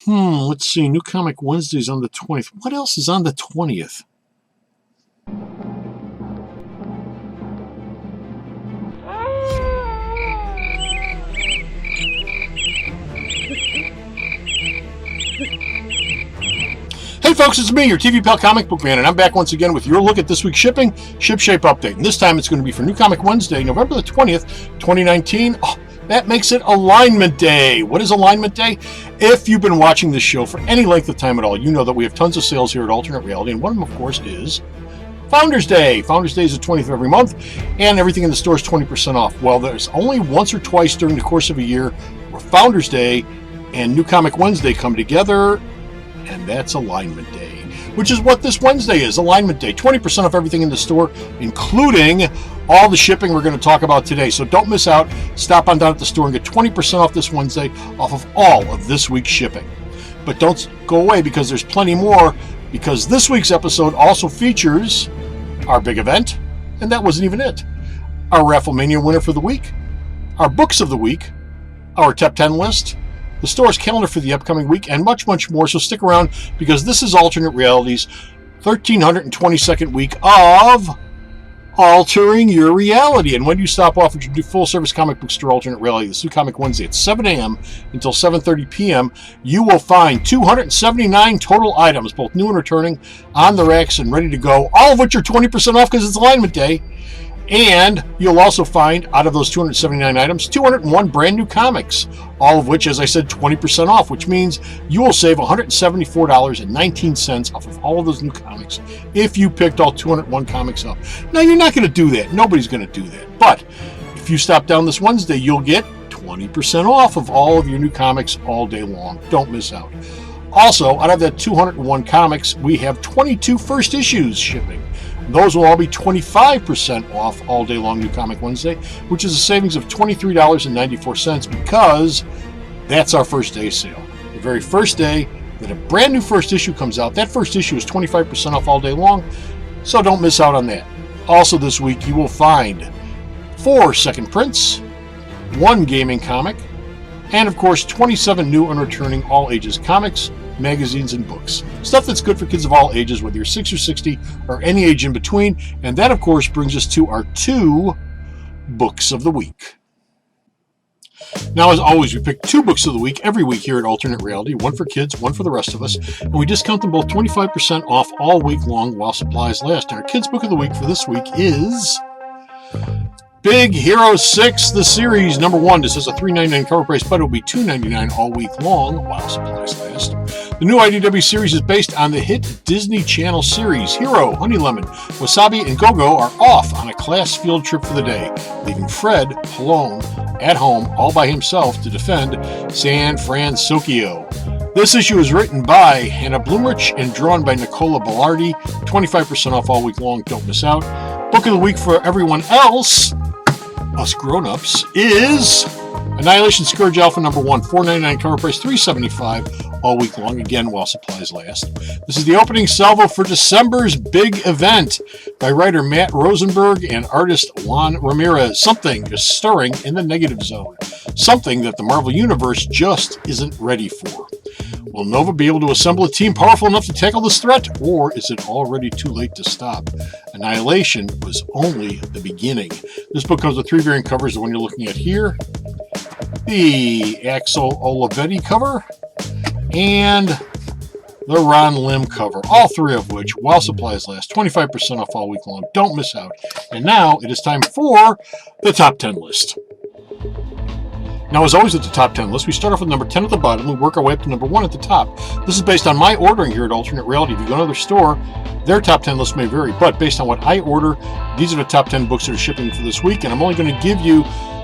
Let's see. New Comic Wednesday's on the 20th. What else is on the 20th? Hey folks, it's me, your TV pal Comicbookman, and I'm back once again with your look at this week's shipping, Shipshape update. And this time it's going to be for New Comic Wednesday, November the 20th, 2019. Oh, that makes it Alignment Day. What is Alignment Day? If you've been watching this show for any length of time at all, you know that we have tons of sales here at Alternate Reality, and one of them, of course, is Founders Day. Founders Day is the 20th of every month, and everything in the store is 20% off. Well, there's only once or twice during the course of a year where Founders Day and New Comic Wednesday come together, and that's Alignment Day, which is what this Wednesday is, Alignment Day. 20% off everything in the store, including all the shipping we're going to talk about today. So don't miss out. Stop on down at the store and get 20% off this Wednesday off of all of this week's shipping. But don't go away, because there's plenty more, because this week's episode also features our big event, and that wasn't even it. Our Rafflemania winner for the week, our books of the week, our top 10 list, the store's calendar for the upcoming week, and much, much more. So stick around, because this is Alternate Reality's 1322nd week of Altering Your Reality. And when you stop off at your full-service comic book store, Alternate Reality, this New Comic Wednesday at 7 a.m. until 7:30 p.m., you will find 279 total items, both new and returning, on the racks and ready to go, all of which are 20% off because it's Alignment Day. And you'll also find, out of those 279 items, 201 brand new comics, all of which, as I said, 20% off, which means you will save $174.19 off of all of those new comics if you picked all 201 comics up. Now, you're not going to do that. Nobody's going to do that. But if you stop down this Wednesday, you'll get 20% off of all of your new comics all day long. Don't miss out. Also, out of that 201 comics, we have 22 first issues shipping. Those will all be 25% off all day long New Comic Wednesday, which is a savings of $23.94, because that's our first day sale. The very first day that a brand new first issue comes out, that first issue is 25% off all day long, so don't miss out on that. Also this week, you will find 4 second prints, 1 gaming comic, and of course 27 new and returning all ages comics, magazines, and books. Stuff that's good for kids of all ages, whether you're 6 or 60 or any age in between. And that, of course, brings us to our 2 books of the week. Now, as always, we pick 2 books of the week every week here at Alternate Reality, one for kids, one for the rest of us, and we discount them both 25% off all week long while supplies last. And our kids' book of the week for this week is Big Hero 6, the series, number 1. This is a $3.99 cover price, but it will be $2.99 all week long while supplies last. The new IDW series is based on the hit Disney Channel series. Hero, Honey Lemon, Wasabi, and Go-Go are off on a class field trip for the day, leaving Fred alone at home all by himself to defend San Francisco. This issue is written by Hannah Blumrich and drawn by Nicola Bellardi. 25% off all week long. Don't miss out. Book of the week for everyone else, us grown-ups, is Annihilation Scourge Alpha number 1, $4.99 cover price, $3.75 all week long, again while supplies last. This is the opening salvo for December's big event by writer Matt Rosenberg and artist Juan Ramirez. Something is stirring in the negative zone. Something that the Marvel Universe just isn't ready for. Will Nova be able to assemble a team powerful enough to tackle this threat, or is it already too late to stop? Annihilation was only the beginning. This book comes with 3 variant covers, the one you're looking at here, the Axel Olivetti cover, and the Ron Lim cover, all 3 of which, while supplies last, 25% off all week long. Don't miss out. And now it is time for the top 10 list. Now, as always at the top 10 list, we start off with number 10 at the bottom, we work our way up to number 1 at the top. This is based on my ordering here at Alternate Reality. If you go to their store, their top 10 list may vary, but based on what I order, these are the top 10 books that are shipping for this week, and I'm only going to give you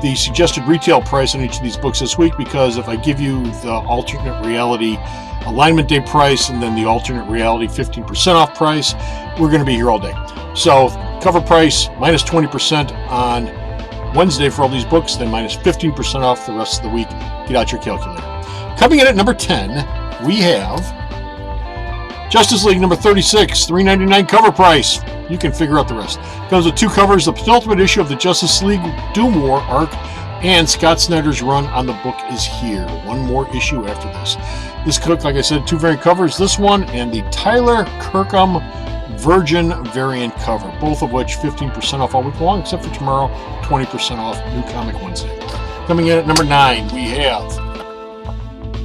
the suggested retail price on each of these books this week, because if I give you the Alternate Reality Alignment Day price and then the Alternate Reality 15% off price, we're going to be here all day. So cover price minus 20% on Wednesday for all these books, then minus 15% off the rest of the week. Get out your calculator. Coming in at number 10, we have Justice League number 36, $3.99 cover price. You can figure out the rest. Comes with 2 covers, the penultimate issue of the Justice League Doom War arc, And Scott Snyder's run on the book is here. One more issue after this. This cook, like I said, 2 variant covers. This one and the Tyler Kirkham Virgin variant cover, both of which 15% off all week long, except for tomorrow, 20% off New Comic Wednesday. Coming in at number 9, we have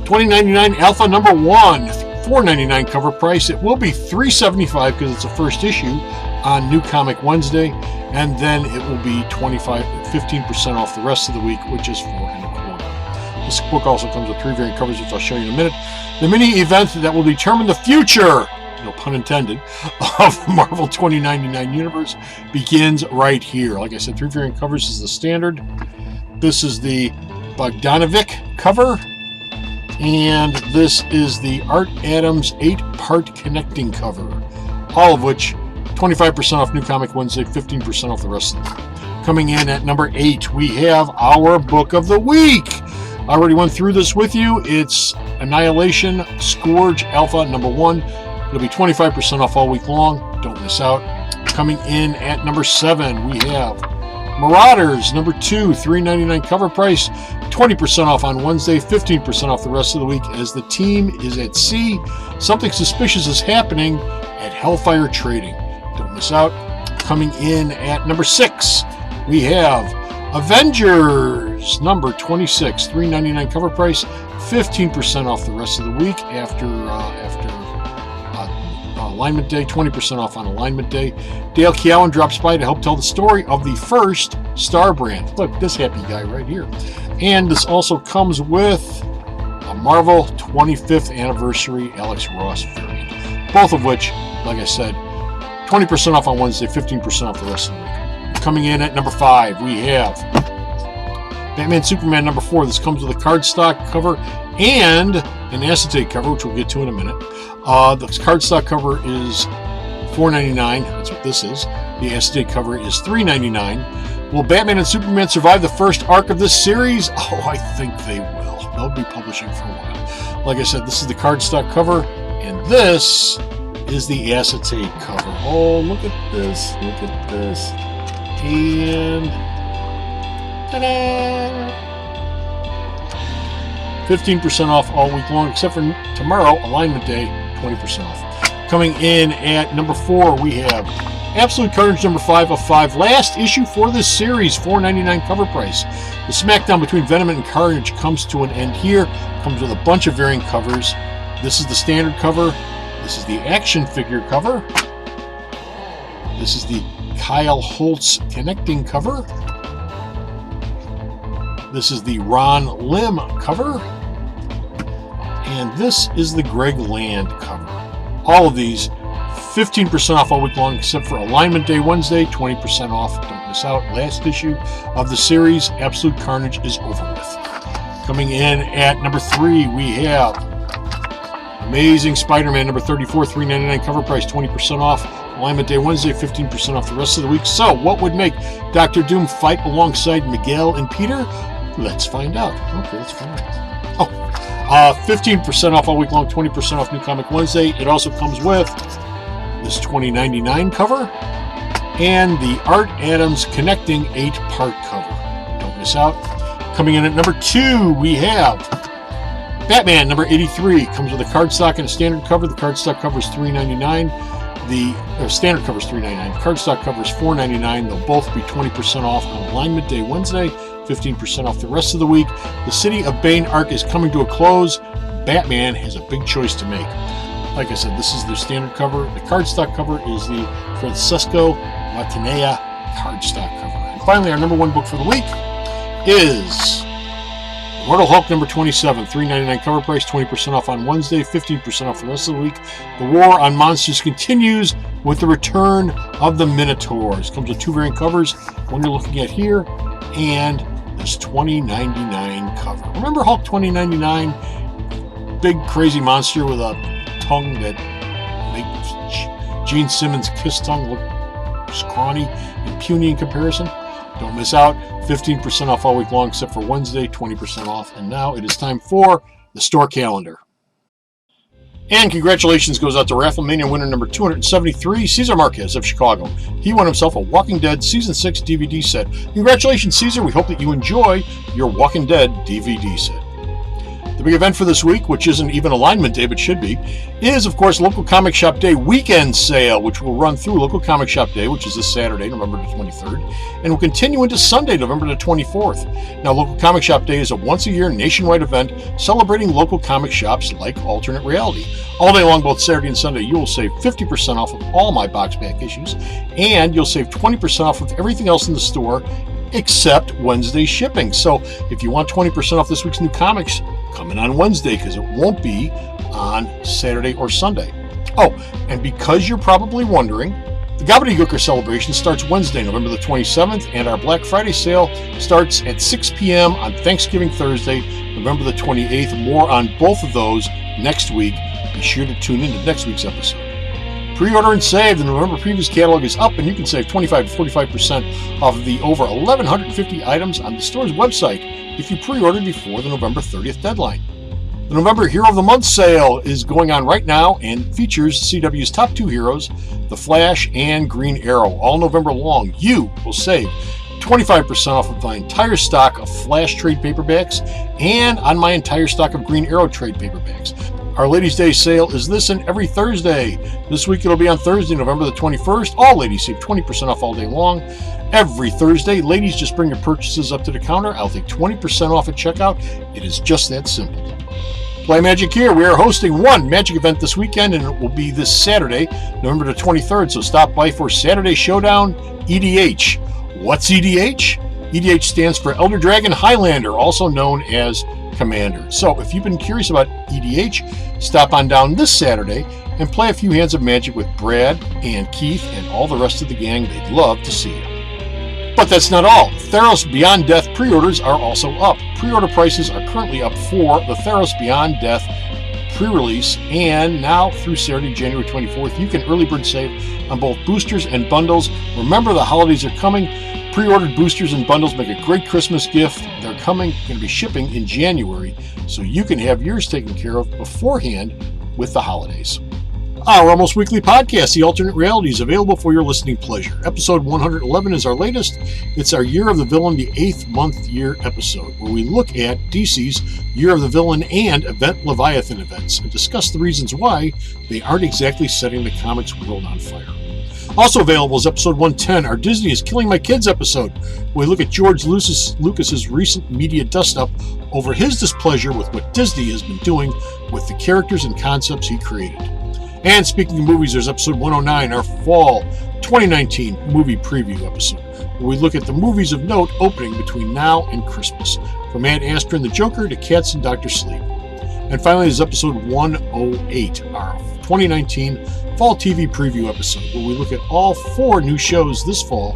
2099 Alpha number 1, $4.99 cover price. It will be $3.75 because it's a first issue on New Comic Wednesday, and then it will be 15% off the rest of the week, which is $4.25. This book also comes with 3 variant covers, which I'll show you in a minute. The mini event that will determine the future, no pun intended, of the Marvel 2099 universe begins right here. Like I said, 3 variant covers is the standard. This is the Bogdanovic cover, and this is the Art Adams 8-part connecting cover, all of which 25% off New Comic Wednesday, 15% off the rest of them. Coming in at number 8, we have our book of the week. I already went through this with you. It's Annihilation Scourge Alpha number 1. It'll be 25% off all week long. Don't miss out. Coming in at number 7, we have Marauders number 2, $3.99 cover price, 20% off on Wednesday, 15% off the rest of the week as the team is at sea. Something suspicious is happening at Hellfire Trading. Don't miss out. Coming in at number 6, we have Avengers number 26, $3.99 cover price, 15% off the rest of the week after Alignment Day, 20% off on Alignment Day. Dale Keown drops by to help tell the story of the first Star brand. Look, this happy guy right here. And this also comes with a Marvel 25th Anniversary Alex Ross variant. Both of which, like I said, 20% off on Wednesday, 15% off the rest of the week. Coming in at number 5, we have Batman Superman number 4. This comes with a cardstock cover and an acetate cover, which we'll get to in a minute. The cardstock cover is $4.99. That's what this is. The acetate cover is $3.99. Will Batman and Superman survive the first arc of this series? Oh, I think they will. They'll be publishing for a while. Like I said, this is the cardstock cover, and this is the acetate cover. Oh, look at this. Look at this. And ta-da! 15% off all week long, except for tomorrow, Alignment Day, 20% off. Coming in at number 4, we have Absolute Carnage number 5 of 5. Last issue for this series, $4.99 cover price. The smackdown between Venom and Carnage comes to an end here. Comes with a bunch of variant covers. This is the standard cover. This is the action figure cover. This is the Kyle Holtz connecting cover. This is the Ron Lim cover. And this is the Greg Land cover. All of these 15% off all week long, except for Alignment Day Wednesday, 20% off. Don't miss out. Last issue of the series, Absolute Carnage, is over with. Coming in at number 3, we have Amazing Spider-Man number 34, $3.99 cover price, 20% off. Alignment Day Wednesday, 15% off the rest of the week. So, what would make Dr. Doom fight alongside Miguel and Peter? Let's find out. Okay, let's find out. 15% off all week long, 20% off New Comic Wednesday. It also comes with this $20.99 cover and the Art Adams Connecting 8-part cover. Don't miss out. Coming in at number 2, we have Batman number 83. Comes with a cardstock and a standard cover. The cardstock cover is $3.99. The standard cover is $3.99. The cardstock cover is $4.99. They'll both be 20% off on Alignment Day Wednesday, 15% off the rest of the week. The City of Bane arc is coming to a close. Batman has a big choice to make. Like I said, this is the standard cover. The cardstock cover is the Francesco Martinea cardstock cover. And finally, our number 1 book for the week is Immortal Hulk number 27, $3.99 cover price, 20% off on Wednesday, 15% off the rest of the week. The War on Monsters continues with the return of the Minotaurs. Comes with 2 variant covers, one you're looking at here, and this $20.99 cover. Remember Hulk 2099? Big crazy monster with a tongue that makes Gene Simmons' kiss tongue look scrawny and puny in comparison. Don't miss out. 15% off all week long except for Wednesday, 20% off. And now it is time for the store calendar. And congratulations goes out to Rafflemania winner number 273, Cesar Marquez of Chicago. He won himself a Walking Dead Season 6 DVD set. Congratulations, Cesar. We hope that you enjoy your Walking Dead DVD set. The big event for this week, which isn't even alignment day but should be, is, of course, Local Comic Shop Day weekend sale, which will run through Local Comic Shop Day, which is this Saturday, November the 23rd, and will continue into Sunday, November the 24th. Now, Local Comic Shop Day is a once-a-year nationwide event celebrating local comic shops like Alternate Reality. All day long, both Saturday and Sunday, you will save 50% off of all my box back issues, and you'll save 20% off of everything else in the store except Wednesday shipping. So if you want 20% off this week's new comics, come in on Wednesday because it won't be on Saturday or Sunday. Oh, and because you're probably wondering, the Gobbledygooker celebration starts Wednesday, November the 27th, and our Black Friday sale starts at 6 p.m. on Thanksgiving Thursday, November the 28th. More on both of those next week. Be sure to tune in to next week's episode. Pre-order and save. The November Previews catalog is up, and you can save 25 to 45% off of the over 1,150 items on the store's website if you pre-order before the November 30th deadline. The November Hero of the Month sale is going on right now and features CW's top 2 heroes, The Flash and Green Arrow. All November long, you will save 25% off of my entire stock of Flash trade paperbacks and on my entire stock of Green Arrow trade paperbacks. Our Ladies' Day sale is this and every Thursday. This week it'll be on Thursday, November the 21st. All ladies save 20% off all day long. Every Thursday, ladies, just bring your purchases up to the counter. I'll take 20% off at checkout. It is just that simple. Play Magic here. We are hosting one Magic event this weekend, and it will be this Saturday, November the 23rd. So stop by for Saturday Showdown EDH. What's EDH? EDH stands for Elder Dragon Highlander, also known as Commander. So if you've been curious about EDH, stop on down this Saturday and play a few hands of Magic with Brad and Keith and all the rest of the gang. They'd love to see you. But that's not all. Theros Beyond Death pre-orders are also up. Pre-order prices are currently up for the Theros Beyond Death pre-release, and now through Saturday, January 24th, you can early bird save on both boosters and bundles. Remember, the holidays are coming. Pre-ordered boosters and bundles make a great Christmas gift. They're going to be shipping in January, so you can have yours taken care of beforehand with the holidays. Our almost weekly podcast, The Alternate Reality, is available for your listening pleasure. Episode 111 is our latest. It's our Year of the Villain, the 8th month year episode, where we look at DC's Year of the Villain and Event Leviathan events and discuss the reasons why they aren't exactly setting the comics world on fire. Also available is episode 110, our Disney is Killing My Kids episode, where we look at George Lucas's recent media dust-up over his displeasure with what Disney has been doing with the characters and concepts he created. And speaking of movies, there's episode 109, our fall 2019 movie preview episode, where we look at the movies of note opening between now and Christmas, from Ad Astra and the Joker to Cats and Dr. Sleep. And finally, there's episode 108, our 2019 fall TV preview episode, where we look at all 4 new shows this fall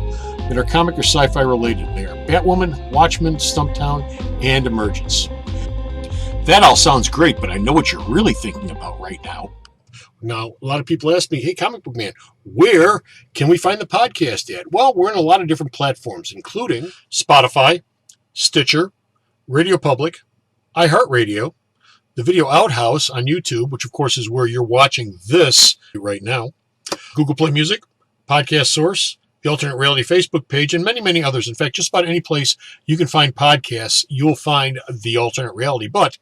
that are comic or sci-fi related. They are Batwoman, Watchmen, Stumptown, and Emergence. That all sounds great, but I know what you're really thinking about right now. Now, a lot of people ask me, hey, Comicbookman, where can we find the podcast at? Well, we're in a lot of different platforms, including Spotify, Stitcher, Radio Public, iHeartRadio, the Video Outhouse on YouTube, which of course is where you're watching this right now, Google Play Music, Podcast Source, the Alternate Reality Facebook page, and many, many others. In fact, just about any place you can find podcasts, you'll find The Alternate Reality. But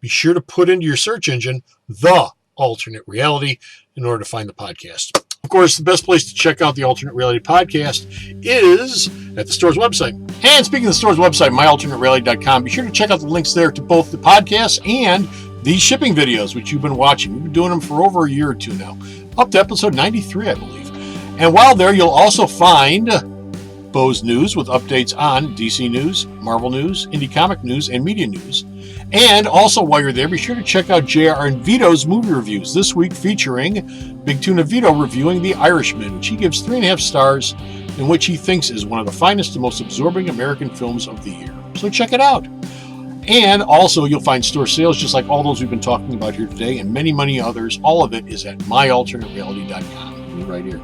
be sure to put into your search engine The Alternate Reality in order to find the podcast. Of course, the best place to check out the Alternate Reality podcast is at the store's website. And speaking of the store's website, myalternatereality.com, be sure to check out the links there to both the podcast and these shipping videos, which you've been watching. We've been doing them for over a year or two now, up to episode 93, I believe. And while there, you'll also find Bo's News with updates on DC news, Marvel news, indie comic news, and media news. And also, while you're there, be sure to check out JR and Vito's movie reviews, this week featuring Big Tuna Vito reviewing The Irishman, which he gives 3.5 stars, in which he thinks is one of the finest and most absorbing American films of the year. So check it out. And also, you'll find store sales just like all those we've been talking about here today, and many, many others. All of it is at myalternatereality.com, right here.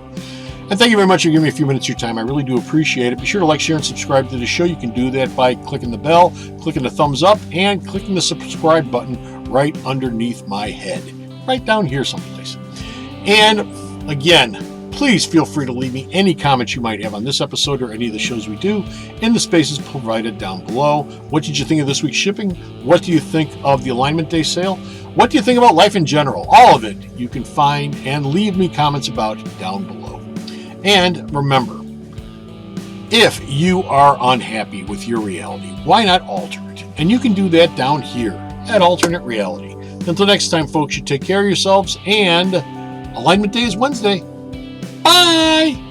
And thank you very much for giving me a few minutes of your time. I really do appreciate it. Be sure to like, share, and subscribe to the show. You can do that by clicking the bell, clicking the thumbs up, and clicking the subscribe button right underneath my head. right down here someplace. And again, please feel free to leave me any comments you might have on this episode or any of the shows we do in the spaces provided down below. What did you think of this week's shipping? What do you think of the Alignment Day sale? What do you think about life in general? All of it you can find and leave me comments about down below. And remember, if you are unhappy with your reality, why not alter it? And you can do that down here at Alternate Reality. Until next time, folks, you take care of yourselves, and Alignment Day is Wednesday. Bye!